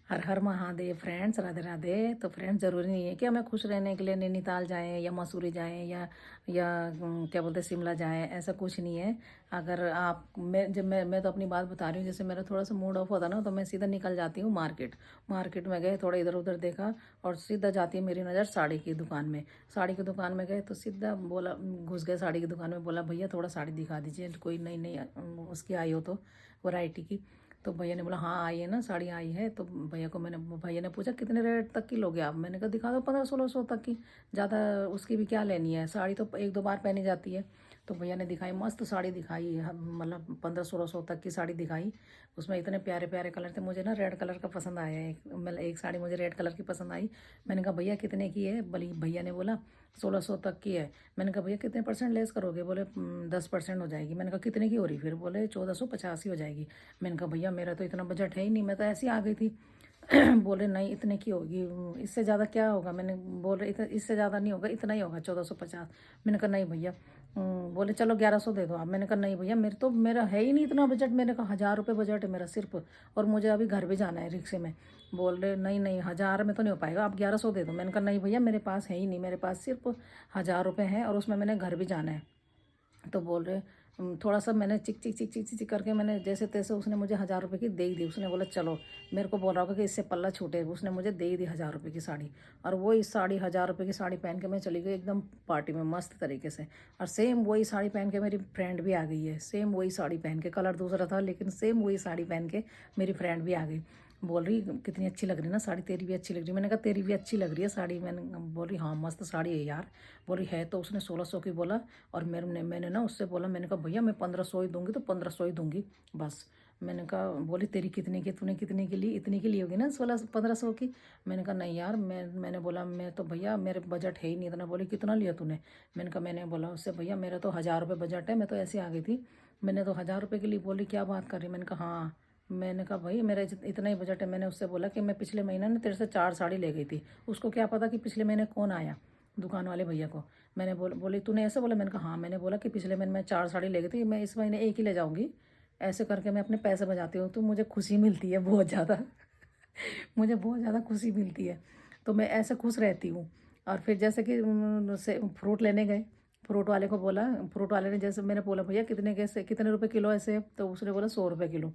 हर हर Mahadev friends, Radhe Radhe. तो friends, ज़रूरी नहीं है कि हमें खुश रहने के लिए नैनीताल जाएं या मसूरी जाएं या क्या बोलते हैं शिमला जाएं, ऐसा कुछ नहीं है। अगर आप मैं तो अपनी बात बता रही हूँ। जैसे मेरा थोड़ा सा मूड ऑफ होता ना, तो मैं सीधा निकल जाती हूँ मार्केट में गए, थोड़ा इधर उधर देखा और सीधा जाती है मेरी नज़र साड़ी की दुकान में। साड़ी की दुकान में गए तो सीधा बोला, घुस गए साड़ी की दुकान में, बोला भैया थोड़ा साड़ी दिखा दीजिए, कोई नई नई उसकी आई हो तो, वैरायटी की। तो भैया ने बोला हाँ आई है ना, साड़ी आई है। तो भैया ने पूछा कितने रेट तक की लोगे आप। मैंने कहा दिखा दो 1500-1600 तक की, ज़्यादा उसकी भी क्या लेनी है, साड़ी तो एक दो बार पहनी जाती है। तो भैया ने दिखाई, मस्त साड़ी दिखाई, मतलब 1500-1600 तक की साड़ी दिखाई। उसमें इतने प्यारे प्यारे कलर थे। मुझे ना रेड कलर का पसंद आया, मतलब एक साड़ी मुझे रेड कलर की पसंद आई। मैंने कहा भैया कितने की है। भले भैया ने बोला 1600 तक की है। मैंने कहा भैया कितने परसेंट लेस करोगे। बोले 10% हो जाएगी। मैंने कहा कितने की हो रही फिर। बोले 1450 ही हो जाएगी। मैंने कहा भैया मेरा तो इतना बजट है ही नहीं, मैं तो ऐसे ही आ गई थी। बोले नहीं इतने की होगी, इससे ज़्यादा क्या होगा। मैंने बोले इससे ज़्यादा नहीं होगा, इतना ही होगा 1450। मैंने कहा नहीं भैया। बोले चलो 1100 दे दो आप। मैंने कहा नहीं भैया, मेरा है ही नहीं इतना बजट। मैंने कहा 1000 रुपये बजट है मेरा सिर्फ, और मुझे अभी घर भी जाना है रिक्शे में। बोल रहे नहीं नहीं 1000 में तो नहीं हो पाएगा, आप 1100 दे दो। मैंने कहा नहीं भैया मेरे पास है ही नहीं, मेरे पास सिर्फ 1000 रुपये हैं और उसमें मैंने घर भी जाना है। तो बोल रहे थोड़ा सा मैंने चिक चिक चिक चिक चिक करके मैंने जैसे तैसे, उसने मुझे 1000 रुपये की दे ही दी। उसने बोला चलो, मेरे को बोल रहा होगा कि इससे पल्ला छूटे, उसने मुझे दे ही दी 1000 रुपये की साड़ी। और वो इस साड़ी 1000 रुपये की साड़ी पहन के मैं चली गई एकदम पार्टी में मस्त तरीके से। और सेम वही साड़ी पहन के मेरी फ्रेंड भी आ गई है। सेम वही साड़ी पहन के, कलर दूसरा था लेकिन सेम वही साड़ी पहन के मेरी फ्रेंड भी आ गई। बोल रही कितनी अच्छी लग रही ना साड़ी, तेरी भी अच्छी लग रही। मैंने कहा तेरी भी अच्छी लग रही है साड़ी। मैंने बोल रही हाँ मस्त साड़ी है यार। बोल रही है तो उसने 1600 की बोला। और मैंने ना उससे बोला, मैंने कहा भैया मैं 1500 ही दूंगी तो 1500 ही दूंगी बस। मैंने कहा, बोली तेरी कितने की, तूने कितने की ली, इतनी की ली होगी ना 1500 की। मैंने कहा नहीं यार, मैंने बोला मैं तो भैया मेरे बजट है ही नहीं इतना। बोली कितना लिया तूने। मैंने बोला उससे भैया मेरा तो 1000 रुपये बजट है, मैं तो ऐसे आ गई थी, मैंने तो 1000 रुपये के लिए। बोली क्या बात कर रही। मैंने कहा हाँ। मैंने कहा भाई मेरा इतना ही बजट है। मैंने उससे बोला कि मैं पिछले महीने ना तेरे से 4 साड़ी ले गई थी। उसको क्या पता कि पिछले महीने कौन आया, दुकान वाले भैया को। मैंने बोली तूने ऐसे बोला। मैंने कहा हाँ, मैंने बोला कि पिछले महीने मैं 4 साड़ी ले गई थी, मैं इस महीने एक ही ले जाऊँगी। ऐसे करके मैं अपने पैसे बचाती हूँ, तो मुझे खुशी मिलती है बहुत ज़्यादा। मुझे बहुत ज़्यादा खुशी मिलती है, तो मैं ऐसे खुश रहती हूँ। और फिर जैसे कि से फ्रूट लेने गए, फ्रूट वाले को बोला, फ्रूट वाले ने जैसे, मैंने बोला भैया कितने कैसे कितने रुपए किलो ऐसे, तो उसने बोला 100 रुपये किलो।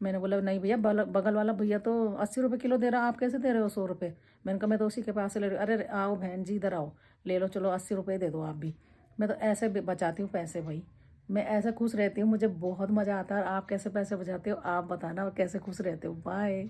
मैंने बोला नहीं भैया, बगल वाला भैया तो 80 रुपये किलो दे रहा, आप कैसे दे रहे हो 100 रुपये। मैंने कहा मैं तो उसी के पास से ले रही हूँ। अरे आओ बहन जी इधर आओ, ले लो चलो 80 रुपये दे दो आप भी। मैं तो ऐसे बचाती हूँ पैसे भाई, मैं ऐसे खुश रहती हूँ, मुझे बहुत मज़ा आता है। और आप कैसे पैसे बचाते हो आप बताना, और कैसे खुश रहते हो। बाय।